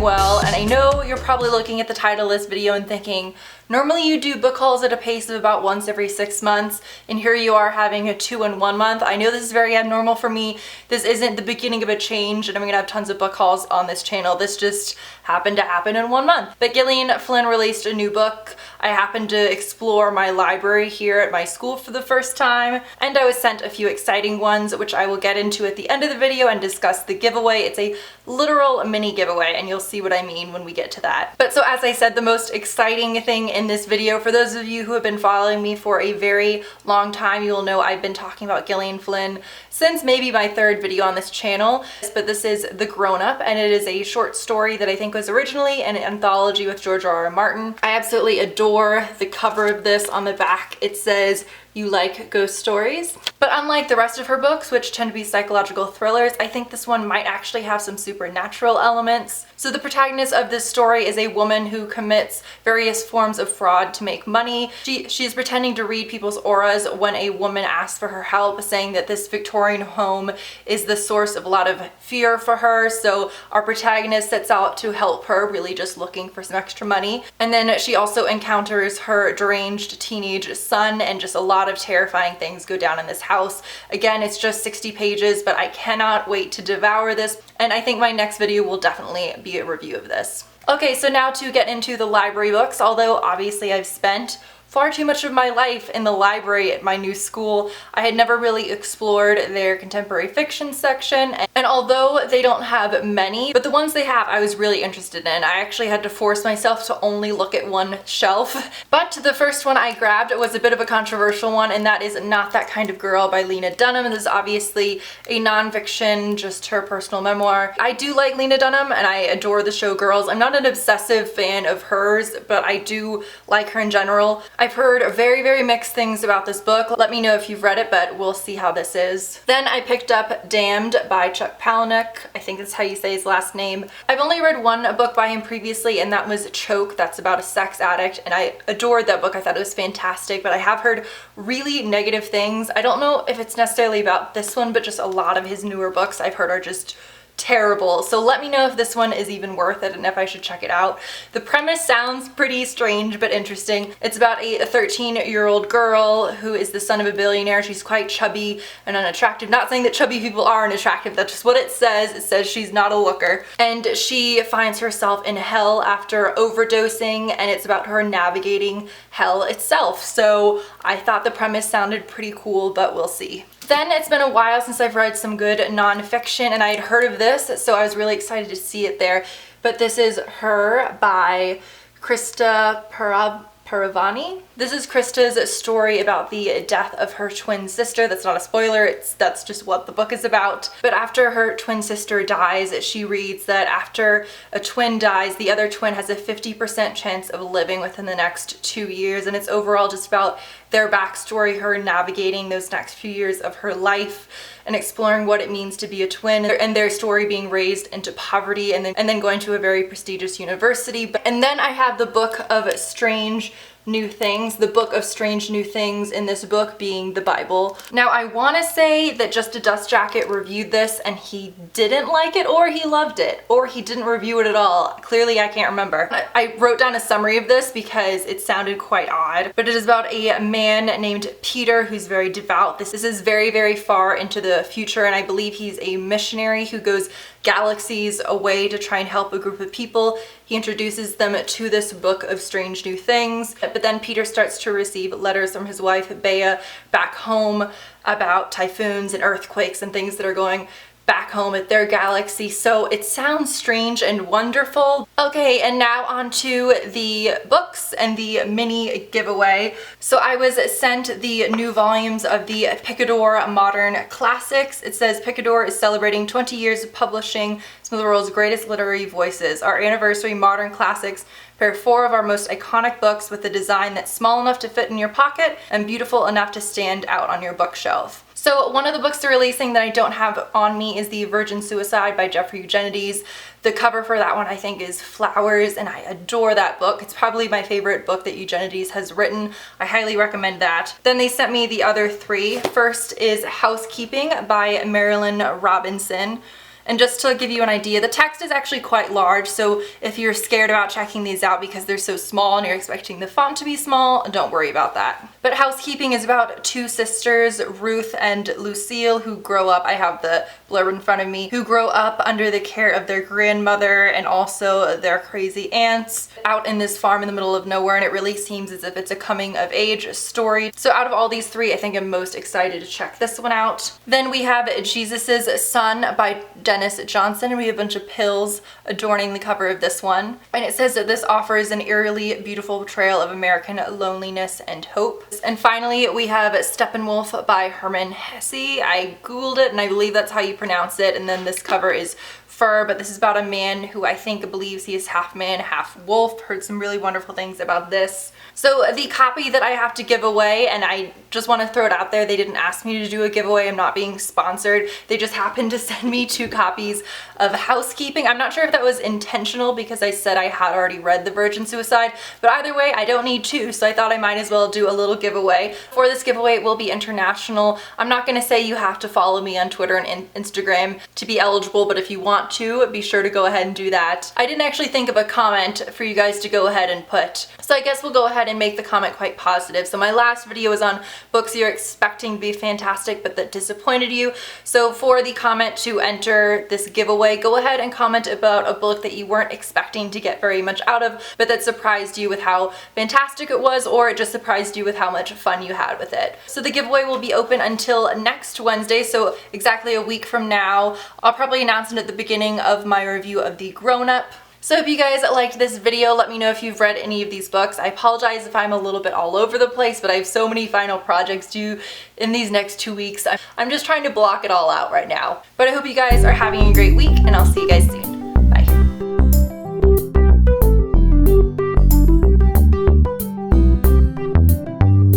doing well, and I know you're probably looking at the title of this video and thinking, normally you do book hauls at a pace of about once every 6 months, and here you are having a 2 in 1 month. I know this is very abnormal for me. This isn't the beginning of a change, and I'm gonna have tons of book hauls on this channel. This just happened to happen in 1 month. But Gillian Flynn released a new book. I happened to explore my library here at my school for the first time, and I was sent a few exciting ones, which I will get into at the end of the video and discuss the giveaway. It's a literal mini giveaway, and you'll see what I mean when we get to that. But so as I said, the most exciting thing in this video, for those of you who have been following me for a very long time, you will know I've been talking about Gillian Flynn since maybe my 3rd video on this channel. But this is The Grown Up, and it is a short story that I think was originally an anthology with George R.R. Martin. I absolutely adore the cover of this. On the back it says, "You like ghost stories." But unlike the rest of her books, which tend to be psychological thrillers, I think this one might actually have some supernatural elements. So the protagonist of this story is a woman who commits various forms of fraud to make money. She's pretending to read people's auras when a woman asks for her help, saying that this Victorian home is the source of a lot of fear for her. So our protagonist sets out to help her, really just looking for some extra money. And then she also encounters her deranged teenage son, and just a lot of terrifying things go down in this house. Again, it's just 60 pages, but I cannot wait to devour this, and I think my next video will definitely be a review of this. Okay, so now to get into the library books, although obviously I've spent far too much of my life in the library at my new school, I had never really explored their contemporary fiction section, and although they don't have many, but the ones they have I was really interested in. I actually had to force myself to only look at one shelf. But the first one I grabbed was a bit of a controversial one, and that is Not That Kind of Girl by Lena Dunham. This is obviously a nonfiction, just her personal memoir. I do like Lena Dunham, and I adore the show Girls. I'm not an obsessive fan of hers, but I do like her in general. I've heard very, very mixed things about this book. Let me know if you've read it, but we'll see how this is. Then I picked up Damned by Chuck Palahniuk. I think that's how you say his last name. I've only read one book by him previously, and that was Choke. That's about a sex addict, and I adored that book. I thought it was fantastic, but I have heard really negative things. I don't know if it's necessarily about this one, but just a lot of his newer books I've heard are just terrible. So let me know if this one is even worth it and if I should check it out. The premise sounds pretty strange but interesting. It's about a 13-year-old girl who is the son of a billionaire. She's quite chubby and unattractive. Not saying that chubby people are unattractive, that's just what it says. It says she's not a looker. And she finds herself in hell after overdosing, and it's about her navigating hell itself. So I thought the premise sounded pretty cool, but we'll see. Then it's been a while since I've read some good nonfiction, and I had heard of this, so I was really excited to see it there. But this is Her by Krista Paravani. This is Krista's story about the death of her twin sister. That's not a spoiler, that's just what the book is about. But after her twin sister dies, she reads that after a twin dies, the other twin has a 50% chance of living within the next 2 years, and it's overall just about their backstory, her navigating those next few years of her life and exploring what it means to be a twin, and their story being raised into poverty and then going to a very prestigious university. And then I have the book of Strange New Things, the book of strange new things in this book being the Bible. Now I want to say that Just a Dust Jacket reviewed this and he didn't like it, or he loved it, or he didn't review it at all. Clearly I can't remember. I wrote down a summary of this because it sounded quite odd, but it is about a man named Peter who's very devout. This is very, very far into the future, and I believe he's a missionary who goes galaxies away to try and help a group of people. He introduces them to this book of strange new things, but then Peter starts to receive letters from his wife Bea back home about typhoons and earthquakes and things that are going back home at their galaxy. So it sounds strange and wonderful. Okay, and now on to the books and the mini giveaway. So I was sent the new volumes of the Picador Modern Classics. It says Picador is celebrating 20 years of publishing some of the world's greatest literary voices. Our anniversary modern classics pair 4 of our most iconic books with a design that's small enough to fit in your pocket and beautiful enough to stand out on your bookshelf. So one of the books they're releasing that I don't have on me is The Virgin Suicide by Jeffrey Eugenides. The cover for that one I think is flowers, and I adore that book. It's probably my favorite book that Eugenides has written. I highly recommend that. Then they sent me the other 3. First is Housekeeping by Marilynne Robinson. And just to give you an idea, the text is actually quite large, so if you're scared about checking these out because they're so small and you're expecting the font to be small, don't worry about that. But Housekeeping is about two sisters, Ruth and Lucille, who grow up, I have the blurb in front of me, who grow up under the care of their grandmother and also their crazy aunts out in this farm in the middle of nowhere, and it really seems as if it's a coming of age story. So out of all these three, I think I'm most excited to check this one out. Then we have Jesus's Son by Dennis Johnson, and we have a bunch of pills adorning the cover of this one. And it says that this offers an eerily beautiful portrayal of American loneliness and hope. And finally, we have Steppenwolf by Herman Hesse. I googled it and I believe that's how you pronounce it. And then this cover is fur, but this is about a man who I think believes he is half man, half wolf. Heard some really wonderful things about this. So the copy that I have to give away, and I just want to throw it out there, they didn't ask me to do a giveaway. I'm not being sponsored. They just happened to send me 2 copies of Housekeeping. I'm not sure if that was intentional because I said I had already read The Virgin Suicide, but either way, I don't need 2, so I thought I might as well do a little giveaway. For this giveaway, it will be international. I'm not going to say you have to follow me on Twitter and Instagram to be eligible, but if you want to, be sure to go ahead and do that. I didn't actually think of a comment for you guys to go ahead and put, so I guess we'll go ahead and make the comment quite positive. So my last video was on books you're expecting to be fantastic but that disappointed you. So for the comment to enter this giveaway, go ahead and comment about a book that you weren't expecting to get very much out of, but that surprised you with how fantastic it was, or it just surprised you with how much fun you had with it. So the giveaway will be open until next Wednesday, so exactly a week from now. I'll probably announce it at the beginning of my review of The Grown Up. So if you guys liked this video, let me know if you've read any of these books. I apologize if I'm a little bit all over the place, but I have so many final projects due in these next 2 weeks. I'm just trying to block it all out right now. But I hope you guys are having a great week, and I'll see you guys soon.